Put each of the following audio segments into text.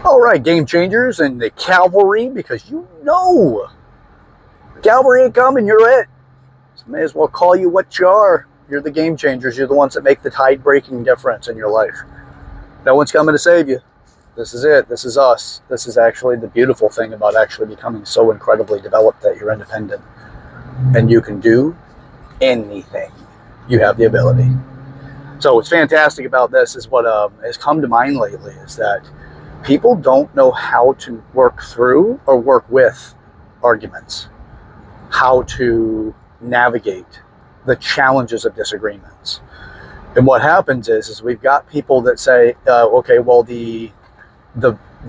All right, game changers and the cavalry, because cavalry ain't coming, you're it. So may as well call you what you are. You're the game changers. You're the ones that make the tide-breaking difference in your life. No one's coming to save you. This is it. This is us. This is actually the beautiful thing about actually becoming so incredibly developed that you're independent. And you can do anything. You have the ability. So what's fantastic about this is what has come to mind lately is that people don't know how to work through or work with arguments, how to navigate the challenges of disagreements. And what happens is we've got people that say, okay, well, the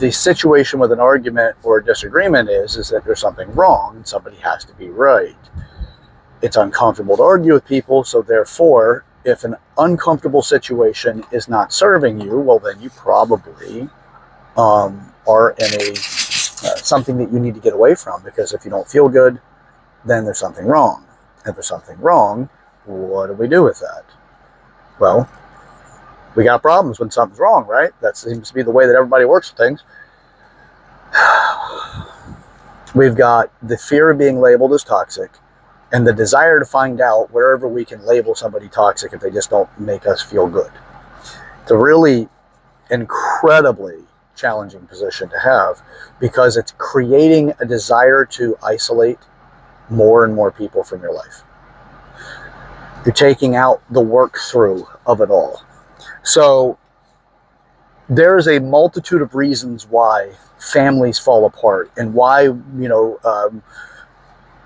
situation with an argument or a disagreement is that there's something wrong and somebody has to be right. It's uncomfortable to argue with people, so therefore, if an uncomfortable situation is not serving you, well, then you probably are in a something that you need to get away from, because if you don't feel good, then there's something wrong. If there's something wrong, what do we do with that? Well, we got problems when something's wrong, right? That seems to be the way that everybody works with things. We've got the fear of being labeled as toxic and the desire to find out wherever we can label somebody toxic if they just don't make us feel good. It's a really incredibly challenging position to have, because it's creating a desire to isolate more and more people from your life. You're taking out the work through of it all. So there's a multitude of reasons why families fall apart, and why,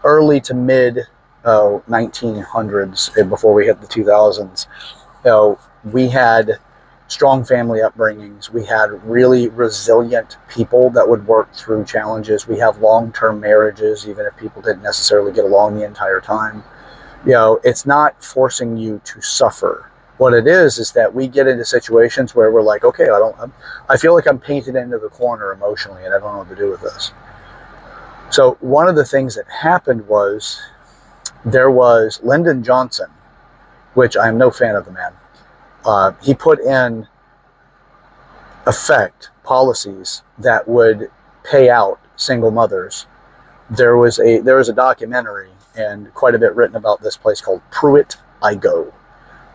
early to mid 1900s and before we hit the 2000s, we had strong family upbringings. We had really resilient people that would work through challenges. We have long-term marriages, even if people didn't necessarily get along the entire time. It's not forcing you to suffer. What it is that we get into situations where we're like, okay, I feel like I'm painted into the corner emotionally and I don't know what to do with this. So one of the things that happened was there was Lyndon Johnson, which I'm no fan of the man. He put in effect policies that would pay out single mothers. There was a documentary and quite a bit written about this place called Pruitt-Igoe.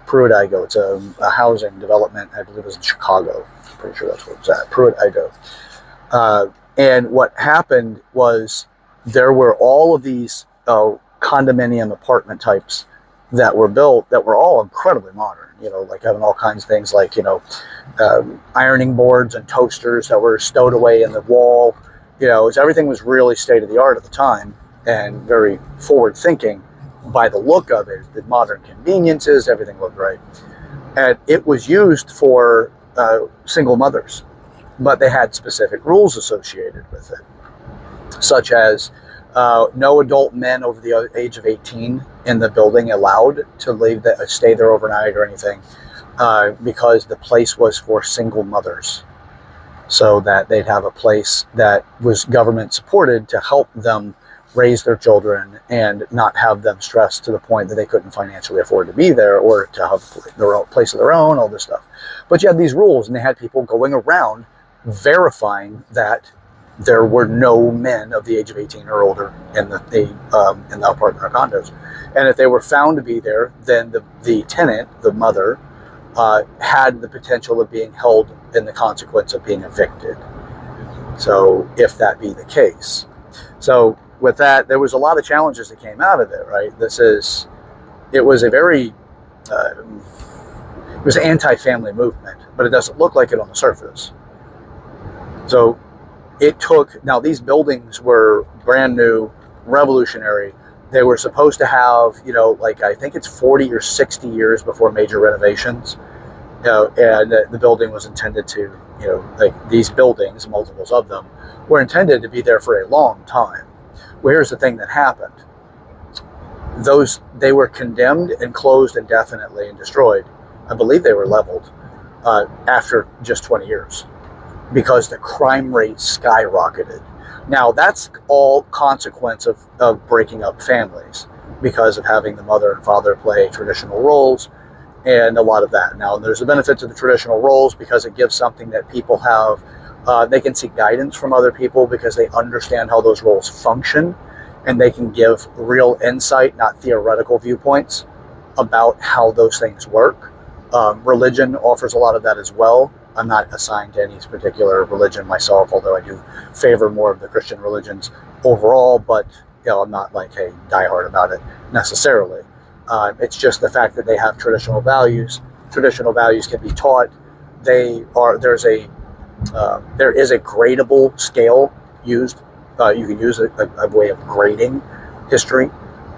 Pruitt-Igoe. It's a housing development, I believe it was in Chicago. I'm pretty sure that's where it was at. Pruitt-Igoe. And what happened was there were all of these condominium apartment types that were built that were all incredibly modern, like having all kinds of things like, ironing boards and toasters that were stowed away in the wall. Everything was really state of the art at the time and very forward thinking by the look of it. The modern conveniences, everything looked right. And it was used for single mothers, but they had specific rules associated with it, such as no adult men over the age of 18 in the building allowed to stay there overnight or anything, because the place was for single mothers, so that they'd have a place that was government supported to help them raise their children and not have them stressed to the point that they couldn't financially afford to be there or to have their own place of their own, all this stuff. But you had these rules, and they had people going around verifying that there were no men of the age of 18 or older in the apartment or condos. And if they were found to be there, then the tenant, the mother, had the potential of being held in the consequence of being evicted. So if that be the case. So with that, there was a lot of challenges that came out of it, right? It was a very, it was an anti-family movement, but it doesn't look like it on the surface. So now these buildings were brand new, revolutionary. They were supposed to have, I think it's 40 or 60 years before major renovations. And the building was intended to, these buildings, multiples of them, were intended to be there for a long time. Well, here's the thing that happened. They were condemned and closed indefinitely and destroyed. I believe they were leveled after just 20 years. Because the crime rate skyrocketed. Now, that's all consequence of breaking up families, because of having the mother and father play traditional roles and a lot of that. Now, there's a benefit to the traditional roles because it gives something that people have They can seek guidance from other people because they understand how those roles function, and they can give real insight, not theoretical viewpoints about how those things work. Religion offers a lot of that as well. I'm not assigned to any particular religion myself, although I do favor more of the Christian religions overall, but I'm not like a diehard about it necessarily. It's just the fact that they have traditional values. Traditional values can be taught. There is a gradable scale used. You can use a way of grading history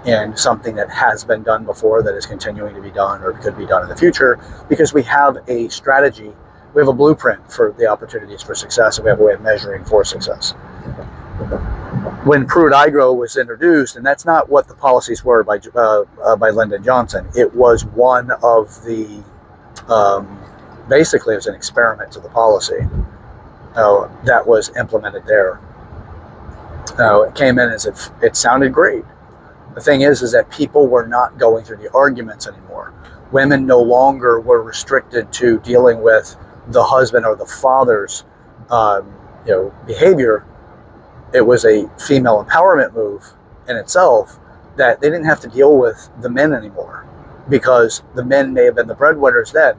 and something that has been done before that is continuing to be done or could be done in the future, because we have a strategy. We have a blueprint for the opportunities for success, and we have a way of measuring for success. When Pruitt-Igoe was introduced, and that's not what the policies were by Lyndon Johnson, it was one of the, basically it was an experiment to the policy that was implemented there. It came in as if it sounded great. The thing is that people were not going through the arguments anymore. Women no longer were restricted to dealing with the husband or the father's behavior. It was a female empowerment move in itself, that they didn't have to deal with the men anymore, because the men may have been the breadwinners then,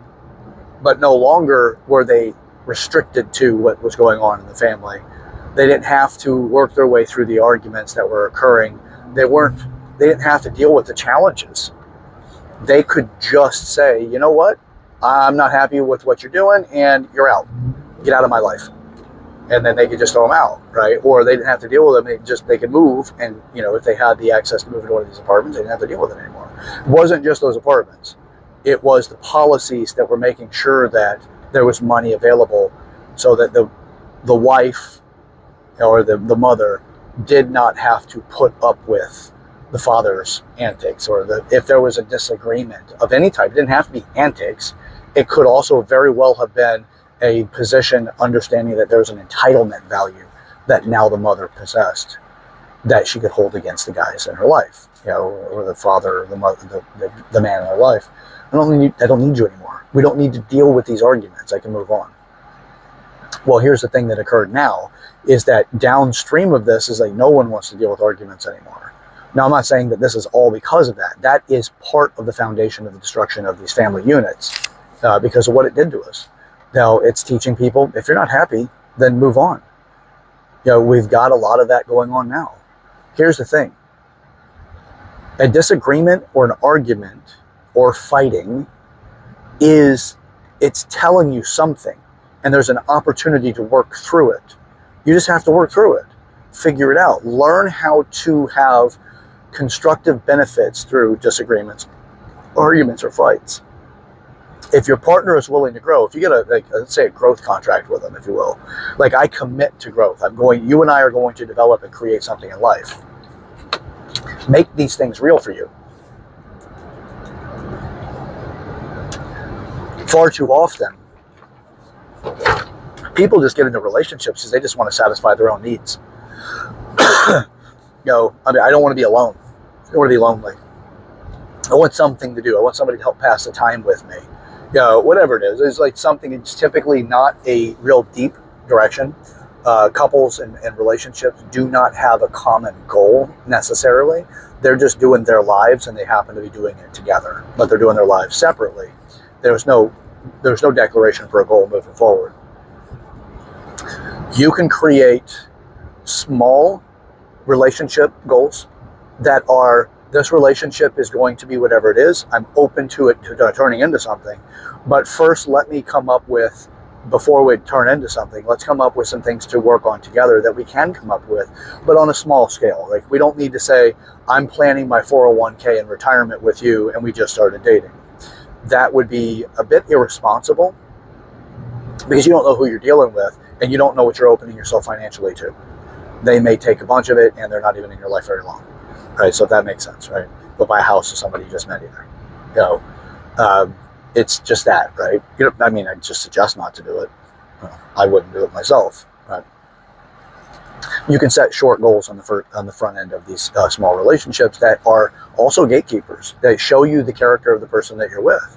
but no longer were they restricted to what was going on in the family. They didn't have to work their way through the arguments that were occurring. They didn't have to deal with the challenges. They could just say, you know what? I'm not happy with what you're doing, and you're out. Get out of my life. And then they could just throw them out, right? Or they didn't have to deal with them. They could move, and if they had the access to move into one of these apartments, they didn't have to deal with it anymore. It wasn't just those apartments. It was the policies that were making sure that there was money available, so that the wife or the mother did not have to put up with the father's antics, or if there was a disagreement of any type. It didn't have to be antics. It could also very well have been a position understanding that there's an entitlement value that now the mother possessed, that she could hold against the guys in her life, or the father, or the mother, the man in her life. I don't need you anymore. We don't need to deal with these arguments. I can move on. Well, here's the thing that occurred now, is that downstream of this is like no one wants to deal with arguments anymore. Now, I'm not saying that this is all because of that. That is part of the foundation of the destruction of these family units, because of what it did to us. Now, it's teaching people, if you're not happy, then move on. We've got a lot of that going on now. Here's the thing. A disagreement or an argument or fighting it's telling you something, and there's an opportunity to work through it. You just have to work through it. Figure it out. Learn how to have constructive benefits through disagreements, arguments, or fights. If your partner is willing to grow, if you get let's say a growth contract with them, if you will, like, I commit to growth. You and I are going to develop and create something in life. Make these things real for you. Far too often, people just get into relationships because they just want to satisfy their own needs. I don't want to be alone. I don't want to be lonely. I want something to do. I want somebody to help pass the time with me. Whatever it is. It's like something, it's typically not a real deep direction. Couples and relationships do not have a common goal necessarily. They're just doing their lives, and they happen to be doing it together, but they're doing their lives separately. There's no declaration for a goal moving forward. You can create small relationship goals that are, this relationship is going to be whatever it is. I'm open to it turning into something. But first, let me come up with, before we turn into something, let's come up with some things to work on together that we can come up with, but on a small scale. Like, we don't need to say, I'm planning my 401k and retirement with you, and we just started dating. That would be a bit irresponsible, because you don't know who you're dealing with, and you don't know what you're opening yourself financially to. They may take a bunch of it, and they're not even in your life very long, right? So if that makes sense, right? Go buy a house with somebody you just met either. It's just that, right? I just suggest not to do it. I wouldn't do it myself, right? You can set short goals on the front end of these small relationships that are also gatekeepers. They show you the character of the person that you're with.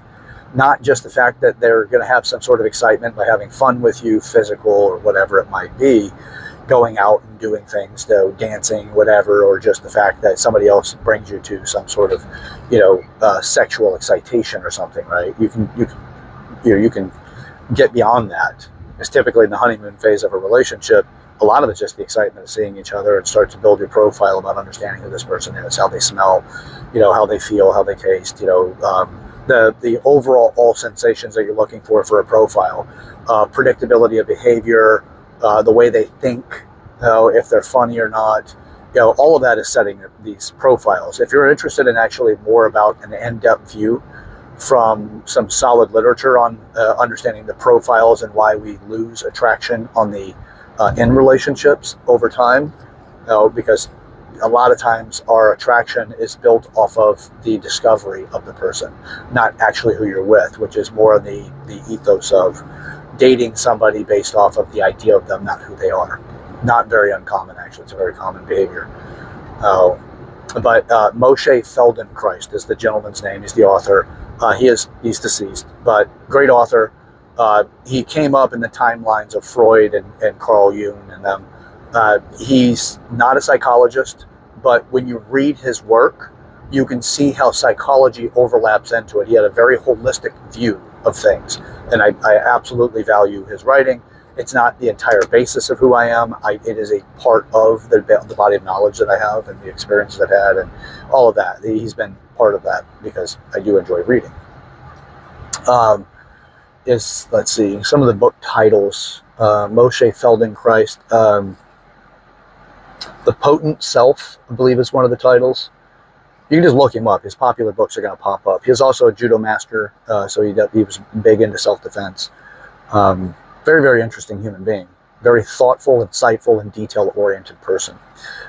Not just the fact that they're going to have some sort of excitement by having fun with you, physical or whatever it might be, going out and doing things, though, dancing, whatever, or just the fact that somebody else brings you to some sort of, sexual excitation or something, right? You can get beyond that. It's typically in the honeymoon phase of a relationship. A lot of it's just the excitement of seeing each other and start to build your profile about understanding who this person is, how they smell, how they feel, how they taste, the overall all sensations that you're looking for a profile, predictability of behavior, the way they think, if they're funny or not, all of that is setting these profiles. If you're interested in actually more about an in-depth view from some solid literature on understanding the profiles and why we lose attraction on the in relationships over time, because a lot of times our attraction is built off of the discovery of the person, not actually who you're with, which is more the ethos of dating somebody based off of the idea of them, not who they are. Not very uncommon, actually. It's a very common behavior. But Moshe Feldenkrais is the gentleman's name. He's the author. He's deceased, but great author. He came up in the timelines of Freud and Carl Jung and them. He's not a psychologist, but when you read his work, you can see how psychology overlaps into it. He had a very holistic view of things, and I absolutely value his writing. It's not the entire basis of who I am. It is a part of the body of knowledge that I have and the experiences I've had and all of that. He's been part of that because I do enjoy reading. Let's see, some of the book titles. Moshe Feldenkrais, The Potent Self, I believe is one of the titles. You can just look him up. His popular books are going to pop up. He was also a judo master, so he was big into self-defense. Very, very interesting human being. Very thoughtful, insightful, and detail-oriented person.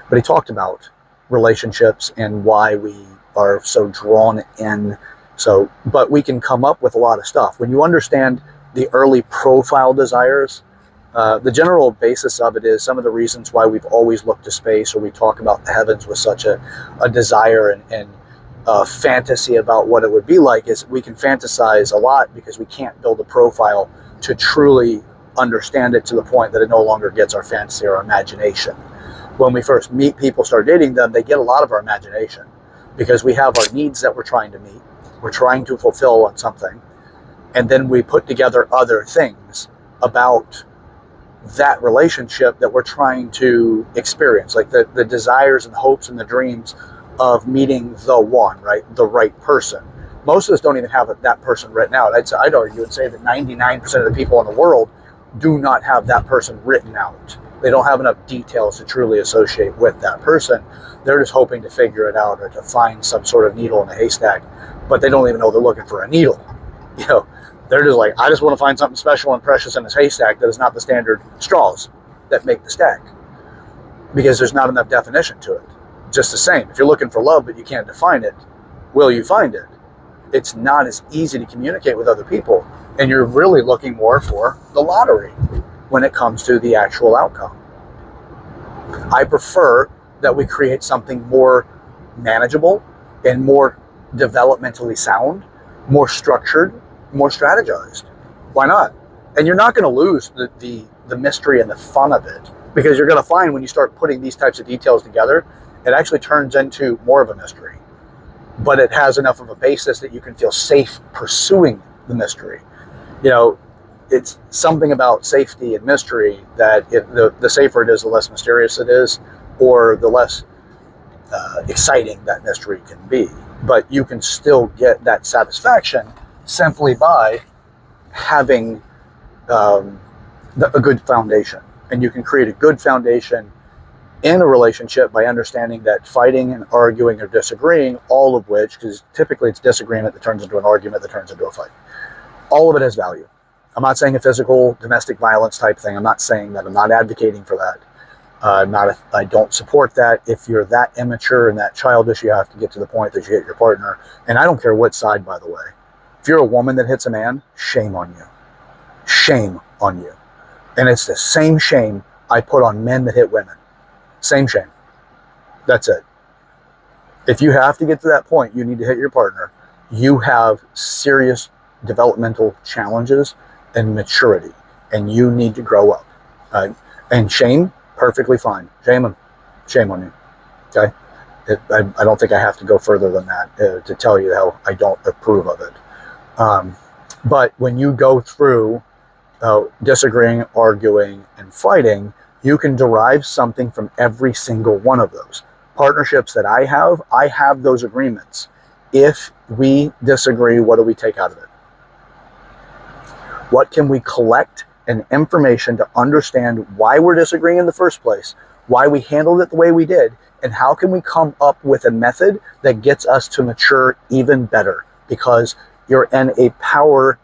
But he talked about relationships and why we are so drawn in. But we can come up with a lot of stuff. When you understand the early profile desires, the general basis of it is some of the reasons why we've always looked to space, or we talk about the heavens with such a desire and fantasy about what it would be like, is we can fantasize a lot because we can't build a profile to truly understand it to the point that it no longer gets our fantasy or our imagination. When we first meet people, start dating them, they get a lot of our imagination because we have our needs that we're trying to meet. We're trying to fulfill on something. And then we put together other things about that relationship that we're trying to experience, like the desires and the hopes and the dreams of meeting the one, right? The right person. Most of us don't even have that person written out. I'd argue and say that 99% of the people in the world do not have that person written out. They don't have enough details to truly associate with that person. They're just hoping to figure it out or to find some sort of needle in a haystack, but they don't even know they're looking for a needle. They're just like, I just want to find something special and precious in this haystack that is not the standard straws that make the stack, because there's not enough definition to it. Just the same, if you're looking for love but you can't define it, will you find it? It's not as easy to communicate with other people, and you're really looking more for the lottery when it comes to the actual outcome. I prefer that we create something more manageable and more developmentally sound, more structured, more strategized. Why not? And you're not going to lose the mystery and the fun of it, because you're going to find when you start putting these types of details together, it actually turns into more of a mystery. But it has enough of a basis that you can feel safe pursuing the mystery. It's something about safety and mystery that the safer it is, the less mysterious it is, or the less exciting that mystery can be. But you can still get that satisfaction simply by having a good foundation. And you can create a good foundation in a relationship by understanding that fighting and arguing or disagreeing, all of which, because typically it's disagreement that turns into an argument that turns into a fight, all of it has value. I'm not saying a physical, domestic violence type thing. I'm not saying that. I'm not advocating for that. I don't support that. If you're that immature and that childish, you have to get to the point that you hit your partner. And I don't care what side, by the way. If you're a woman that hits a man, shame on you. Shame on you. And it's the same shame I put on men that hit women. Same shame. That's it. If you have to get to that point, you need to hit your partner. You have serious developmental challenges and maturity, and you need to grow up. And shame, perfectly fine. Shame on you. Okay, I don't think I have to go further than that to tell you how I don't approve of it. But when you go through disagreeing, arguing, and fighting, you can derive something from every single one of those. Partnerships that I have those agreements. If we disagree, what do we take out of it? What can we collect and information to understand why we're disagreeing in the first place, why we handled it the way we did, and how can we come up with a method that gets us to mature even better? Because you're in a power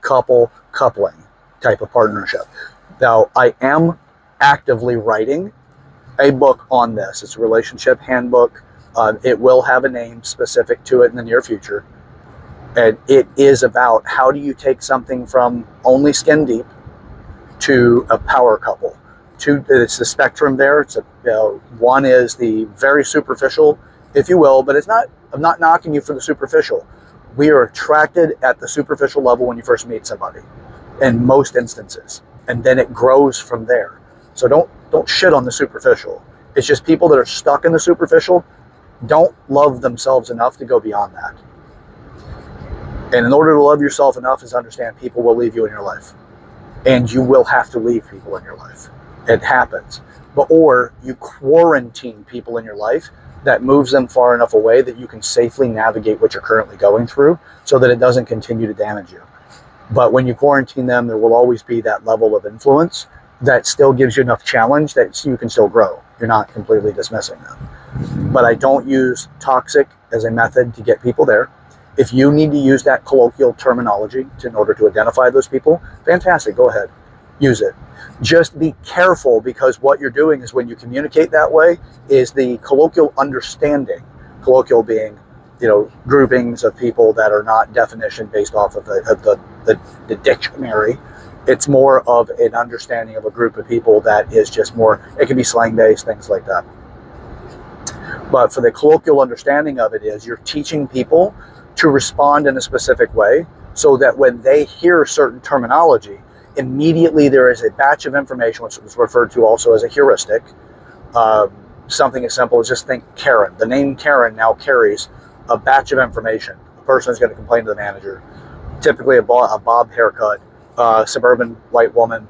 coupling type of partnership. Now, I am actively writing a book on this. It's a relationship handbook. It will have a name specific to it in the near future. And it is about how do you take something from only skin deep to a power couple. It's the spectrum there. It's one is the very superficial, if you will, but I'm not knocking you for the superficial. We are attracted at the superficial level when you first meet somebody, in most instances, and then it grows from there. So don't shit on the superficial. It's just people that are stuck in the superficial don't love themselves enough to go beyond that. And in order to love yourself enough is understand people will leave you in your life. And you will have to leave people in your life. It happens. Or you quarantine people in your life that moves them far enough away that you can safely navigate what you're currently going through so that it doesn't continue to damage you. But when you quarantine them, there will always be that level of influence that still gives you enough challenge that you can still grow. You're not completely dismissing them. But I don't use toxic as a method to get people there. If you need to use that colloquial terminology in order to identify those people, fantastic, go ahead, use it. Just be careful, because what you're doing is when you communicate that way is the colloquial understanding, colloquial being, groupings of people that are not definition based off of the dictionary. It's more of an understanding of a group of people that is just more, it can be slang based, things like that. But for the colloquial understanding of it is you're teaching people to respond in a specific way so that when they hear certain terminology, immediately there is a batch of information, which is referred to also as a heuristic. Something as simple as just think Karen. The name Karen now carries a batch of information. The person is going to complain to the manager. Typically a bob haircut, suburban white woman,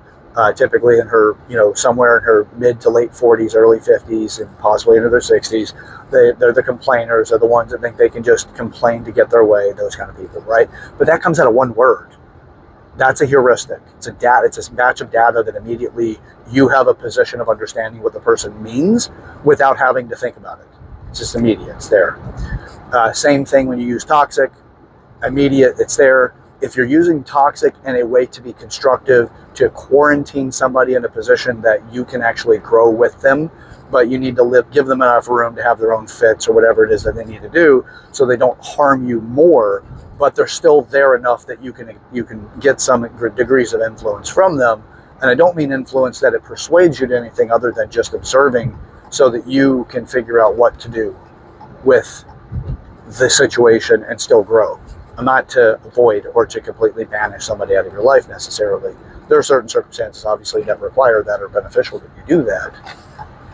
typically in her, somewhere in her mid to late 40s, early 50s, and possibly into their 60s. They're the complainers. They're the ones that think they can just complain to get their way, those kind of people, right? But that comes out of one word. That's a heuristic. It's a batch of data that immediately you have a position of understanding what the person means without having to think about it. It's just immediate. It's there. Same thing when you use toxic. Immediate. It's there. If you're using toxic in a way to be constructive, to quarantine somebody in a position that you can actually grow with them, but you need to give them enough room to have their own fits or whatever it is that they need to do so they don't harm you more, but they're still there enough that you can get some degrees of influence from them. And I don't mean influence that it persuades you to anything other than just observing so that you can figure out what to do with the situation and still grow. I'm not to avoid or to completely banish somebody out of your life necessarily. There are certain circumstances, obviously, that require that or beneficial that you do that.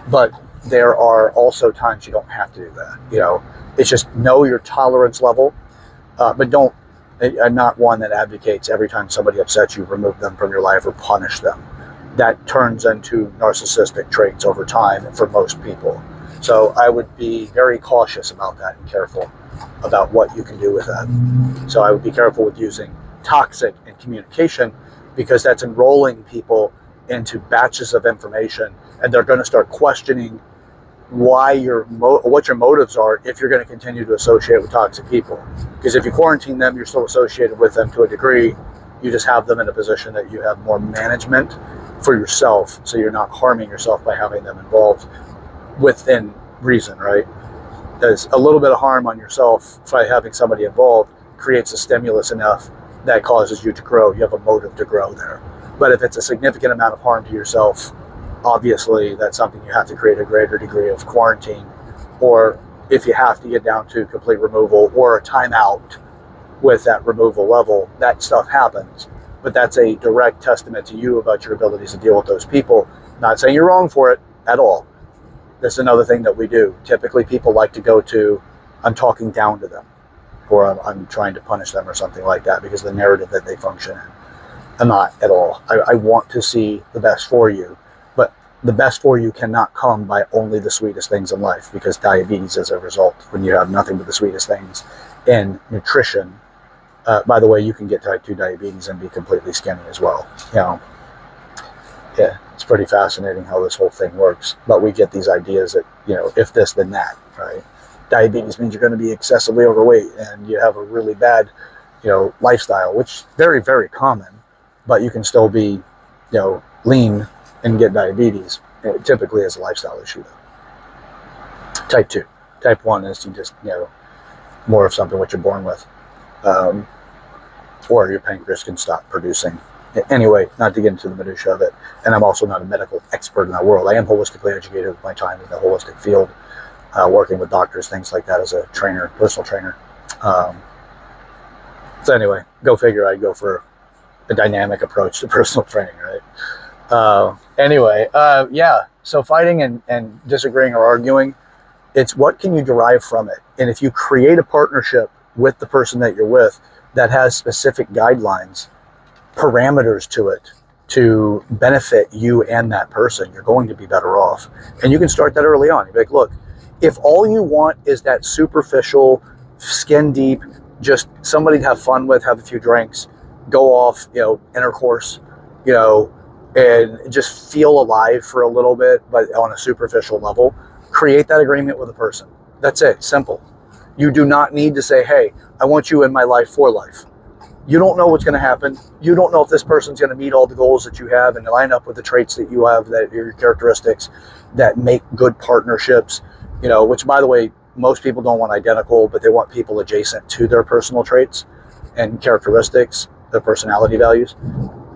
But there are also times you don't have to do that. It's just know your tolerance level, but don't. I'm not one that advocates every time somebody upsets you, remove them from your life or punish them. That turns into narcissistic traits over time for most people. So I would be very cautious about that and careful about what you can do with that. So I would be careful with using toxic in communication, because that's enrolling people into batches of information, and they're going to start questioning what your motives are if you're going to continue to associate with toxic people. Because if you quarantine them, you're still associated with them to a degree. You just have them in a position that you have more management for yourself, so you're not harming yourself by having them involved within reason, right? There's a little bit of harm on yourself by having somebody involved creates a stimulus enough that causes you to grow. You have a motive to grow there. But if it's a significant amount of harm to yourself, obviously that's something you have to create a greater degree of quarantine, or if you have to get down to complete removal or a timeout, with that removal level, that stuff happens. But that's a direct testament to you about your abilities to deal with those people. Not saying you're wrong for it at all. That's another thing that we do. Typically, people like to go to, I'm talking down to them, or I'm trying to punish them or something like that because of the narrative that they function in. I'm not at all. I want to see the best for you, but the best for you cannot come by only the sweetest things in life, because diabetes is a result when you have nothing but the sweetest things in nutrition. By the way, you can get type 2 diabetes and be completely skinny as well. Yeah, it's pretty fascinating how this whole thing works. But we get these ideas that, if this, then that, right? Diabetes means you're going to be excessively overweight and you have a really bad, lifestyle, which is very, very common. But you can still be, lean and get diabetes. It typically is a lifestyle issue, though. Type 2. Type 1 is you just, more of something what you're born with. Or your pancreas can stop producing. Anyway, not to get into the minutiae of it. And I'm also not a medical expert in that world. I am holistically educated with my time in the holistic field, working with doctors, things like that as a trainer, personal trainer. So anyway, go figure, I'd go for a dynamic approach to personal training, right? Yeah. So fighting and disagreeing or arguing, it's what can you derive from it? And if you create a partnership with the person that you're with that has specific guidelines, parameters to it to benefit you and that person, you're going to be better off. And you can start that early on. You're like, look, if all you want is that superficial, skin deep, just somebody to have fun with, have a few drinks, go off, intercourse, and just feel alive for a little bit, but on a superficial level, create that agreement with a person. That's it. Simple. You do not need to say, hey, I want you in my life for life. You don't know what's going to happen. You don't know if this person's going to meet all the goals that you have and line up with the traits that you have, that are your characteristics that make good partnerships, which, by the way, most people don't want identical, but they want people adjacent to their personal traits and characteristics, their personality values,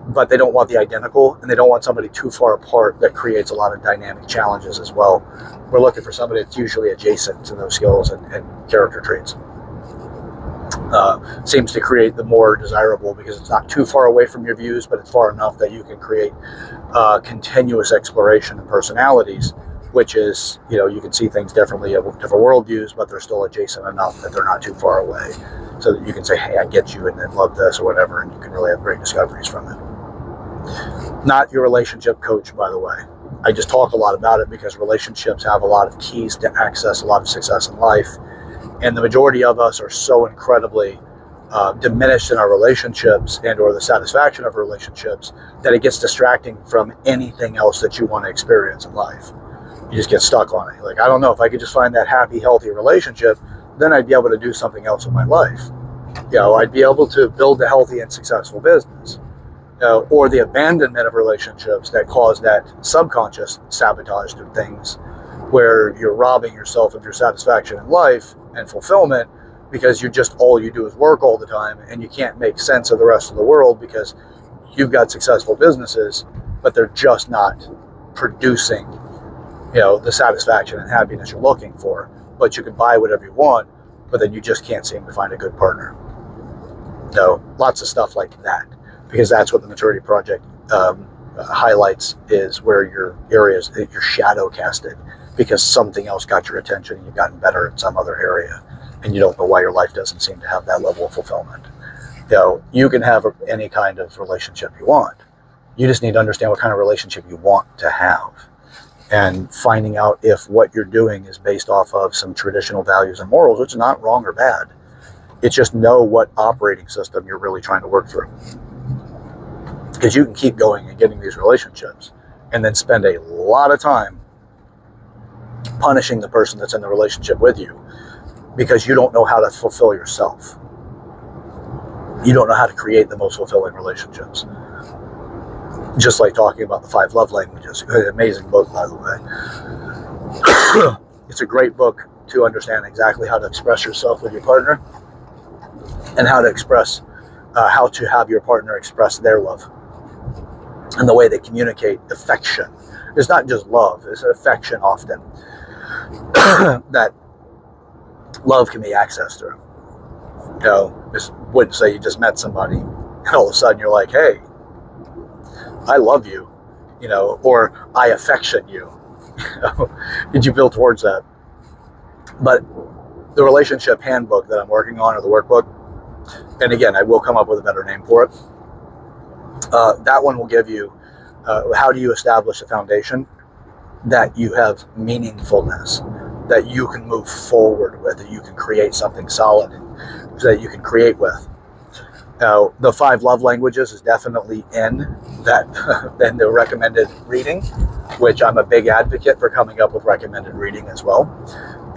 but they don't want the identical, and they don't want somebody too far apart that creates a lot of dynamic challenges as well. We're looking for somebody that's usually adjacent to those skills and character traits. Seems to create the more desirable, because it's not too far away from your views, but it's far enough that you can create continuous exploration of personalities, which is, you can see things differently, have different worldviews, but they're still adjacent enough that they're not too far away, so that you can say, hey, I get you and love this or whatever, and you can really have great discoveries from it. Not your relationship coach, by the way. I just talk a lot about it because relationships have a lot of keys to access a lot of success in life. And the majority of us are so incredibly diminished in our relationships and or the satisfaction of relationships that it gets distracting from anything else that you want to experience in life. You just get stuck on it. Like, I don't know, if I could just find that happy, healthy relationship, then I'd be able to do something else in my life. I'd be able to build a healthy and successful business. Or the abandonment of relationships that cause that subconscious sabotage to things, where you're robbing yourself of your satisfaction in life and fulfillment because all you do is work all the time, and you can't make sense of the rest of the world because you've got successful businesses, but they're just not producing, the satisfaction and happiness you're looking for. But you can buy whatever you want, but then you just can't seem to find a good partner. Lots of stuff like that, because that's what the Maturity Project highlights, is where your areas, you're shadow casted because something else got your attention and you've gotten better in some other area, and you don't know why your life doesn't seem to have that level of fulfillment. You can have any kind of relationship you want. You just need to understand what kind of relationship you want to have, and finding out if what you're doing is based off of some traditional values and morals, which is not wrong or bad. It's just know what operating system you're really trying to work through. Because you can keep going and getting these relationships and then spend a lot of time punishing the person that's in the relationship with you because you don't know how to fulfill yourself. You don't know how to create the most fulfilling relationships. Just like talking about the 5 love languages. An amazing book, by the way. It's a great book to understand exactly how to express yourself with your partner and how to express, how to have your partner express their love and the way they communicate affection. It's not just love, it's affection often that love can be accessed through. This wouldn't say you just met somebody and all of a sudden you're like, hey, I love you, or I affection you. Did you build towards that? But the relationship handbook that I'm working on, or the workbook, and again, I will come up with a better name for it. That one will give you how do you establish a foundation that you have meaningfulness, that you can move forward with, that you can create something solid, that you can create with. Now, the 5 love languages is definitely in the recommended reading, which I'm a big advocate for coming up with recommended reading as well.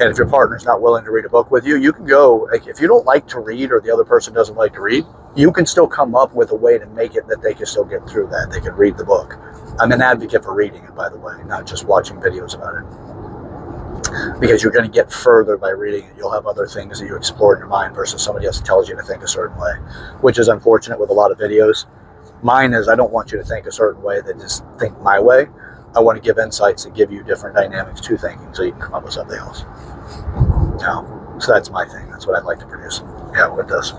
And if your partner's not willing to read a book with you, you can go, like, if you don't like to read or the other person doesn't like to read, you can still come up with a way to make it that they can still get through that. They can read the book. I'm an advocate for reading it, by the way, not just watching videos about it. Because you're going to get further by reading it. You'll have other things that you explore in your mind versus somebody else tells you to think a certain way, which is unfortunate with a lot of videos. Mine is, I don't want you to think a certain way, that just think my way. I want to give insights that give you different dynamics to thinking so you can come up with something else. So that's my thing. That's what I'd like to produce with this.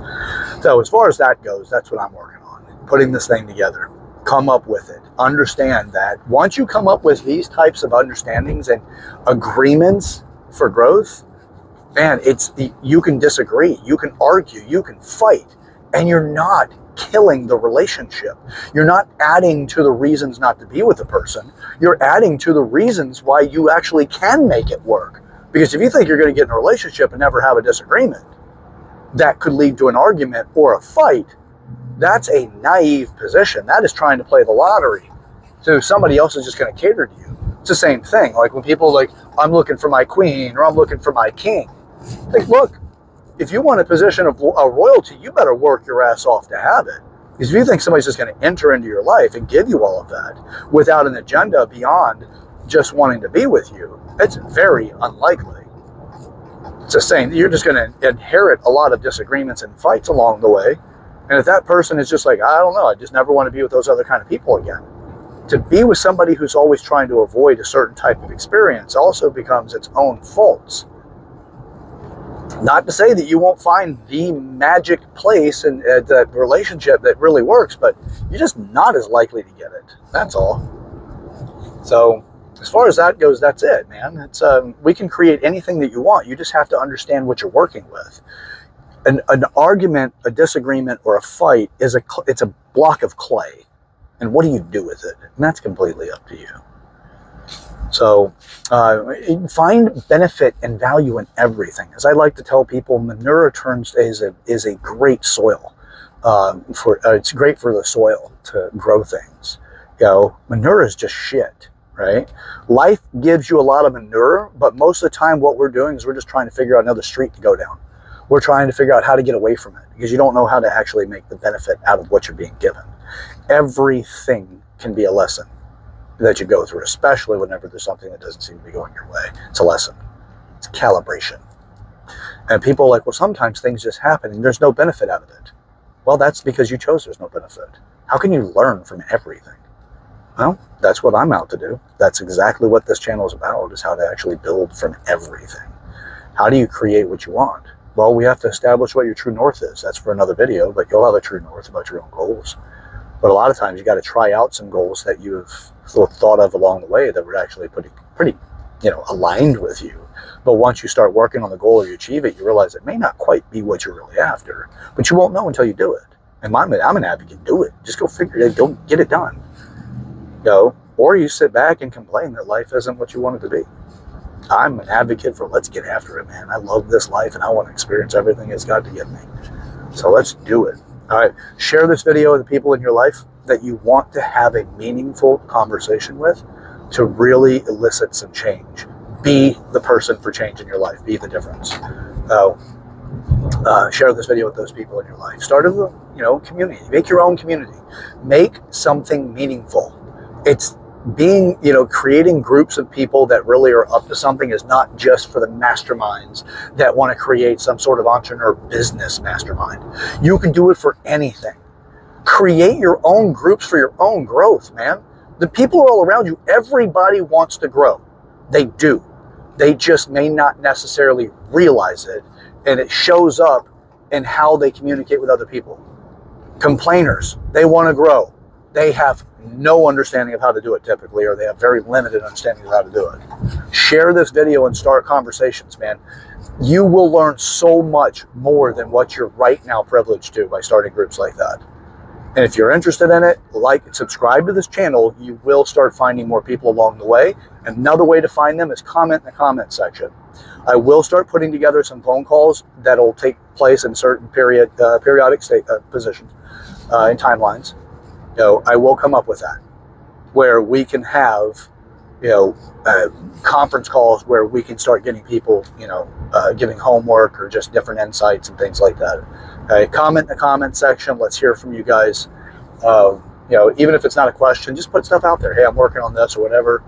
So as far as that goes, that's what I'm working on. Putting this thing together. Come up with it. Understand that once you come up with these types of understandings and agreements for growth, man, you can disagree, you can argue, you can fight, and you're not killing the relationship. You're not adding to the reasons not to be with a person. You're adding to the reasons why you actually can make it work. Because if you think you're going to get in a relationship and never have a disagreement that could lead to an argument or a fight, that's a naive position. That is trying to play the lottery. So somebody else is just going to cater to you. It's the same thing. Like when people like, I'm looking for my queen or I'm looking for my king. Like, look, if you want a position of a royalty, you better work your ass off to have it. Because if you think somebody's just going to enter into your life and give you all of that without an agenda beyond just wanting to be with you, it's very unlikely. It's the same. You're just going to inherit a lot of disagreements and fights along the way. And if that person is just like, I don't know, I just never want to be with those other kind of people again. To be with somebody who's always trying to avoid a certain type of experience also becomes its own faults. Not to say that you won't find the magic place in that relationship that really works, but you're just not as likely to get it. That's all. So as far as that goes, that's it, man. It's we can create anything that you want. You just have to understand what you're working with. An argument, a disagreement, or a fight is it's a block of clay. And what do you do with it? And that's completely up to you. So find benefit and value in everything. As I like to tell people, manure is a great soil. It's great for the soil to grow things. Manure is just shit, right? Life gives you a lot of manure, but most of the time what we're doing is we're just trying to figure out another street to go down. We're trying to figure out how to get away from it because you don't know how to actually make the benefit out of what you're being given. Everything can be a lesson that you go through, especially whenever there's something that doesn't seem to be going your way. It's a lesson. It's calibration. And people are like, well, sometimes things just happen and there's no benefit out of it. Well, that's because you chose there's no benefit. How can you learn from everything? Well, that's what I'm out to do. That's exactly what this channel is about, is how to actually build from everything. How do you create what you want? Well, we have to establish what your true north is. That's for another video, but you'll have a true north about your own goals. But a lot of times you got to try out some goals that you've thought of along the way that were actually pretty, aligned with you. But once you start working on the goal or you achieve it, you realize it may not quite be what you're really after. But you won't know until you do it. And I'm an advocate. Do it. Just go figure it. Go get it done. Or you sit back and complain that life isn't what you want it to be. I'm an advocate for let's get after it, man. I love this life and I want to experience everything it's got to give me. So let's do it. All right. Share this video with the people in your life that you want to have a meaningful conversation with to really elicit some change. Be the person for change in your life. Be the difference. Share this video with those people in your life. Start a community. Make your own community. Make something meaningful. It's creating groups of people that really are up to something is not just for the masterminds that want to create some sort of entrepreneur business mastermind. You can do it for anything. Create your own groups for your own growth, man. The people are all around you. Everybody wants to grow. They do. They just may not necessarily realize it. And it shows up in how they communicate with other people. Complainers, they want to grow. They have no understanding of how to do it typically, or they have very limited understanding of how to do it. Share this video and start conversations, man. You will learn so much more than what you're right now privileged to by starting groups like that. And if you're interested in it, like and subscribe to this channel. You will start finding more people along the way. Another way to find them is comment in the comment section. I will start putting together some phone calls that'll take place in certain periodic positions and timelines. I will come up with that, where we can have, conference calls where we can start getting people, giving homework or just different insights and things like that. Comment in the comment section. Let's hear from you guys. Even if it's not a question, just put stuff out there. Hey, I'm working on this or whatever.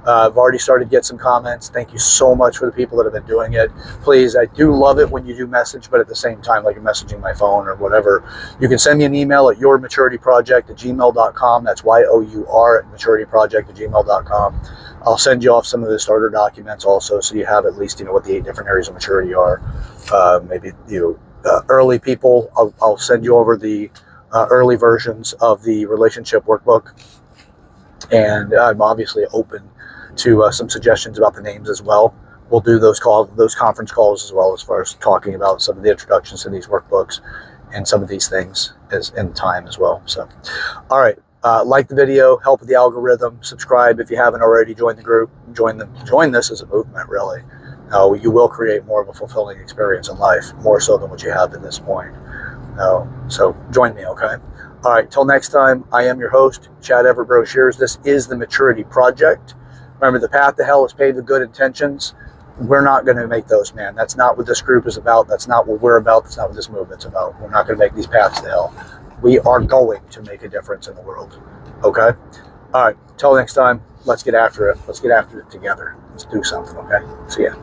I've already started to get some comments. Thank you so much for the people that have been doing it. Please, I do love it when you do message, but at the same time, like you're messaging my phone or whatever, you can send me an email at yourmaturityproject@gmail.com. That's YOUR at maturityproject@gmail.com. I'll send you off some of the starter documents also, so you have at least, what the 8 different areas of maturity are. Maybe, early people, I'll send you over the early versions of the relationship workbook. And I'm obviously open to some suggestions about the names as well. We'll do those conference calls as well, as far as talking about some of the introductions to these workbooks and some of these things in time as well. So, all right, like the video, help with the algorithm, subscribe if you haven't already, join the group, join this as a movement, really. You will create more of a fulfilling experience in life, more so than what you have at this point. So join me, okay? All right, till next time, I am your host, Chad Everett Brochures. This is the Maturity Project. Remember, the path to hell is paved with good intentions. We're not going to make those, man. That's not what this group is about. That's not what we're about. That's not what this movement's about. We're not going to make these paths to hell. We are going to make a difference in the world, okay? All right, till next time, let's get after it. Let's get after it together. Let's do something, okay? See ya.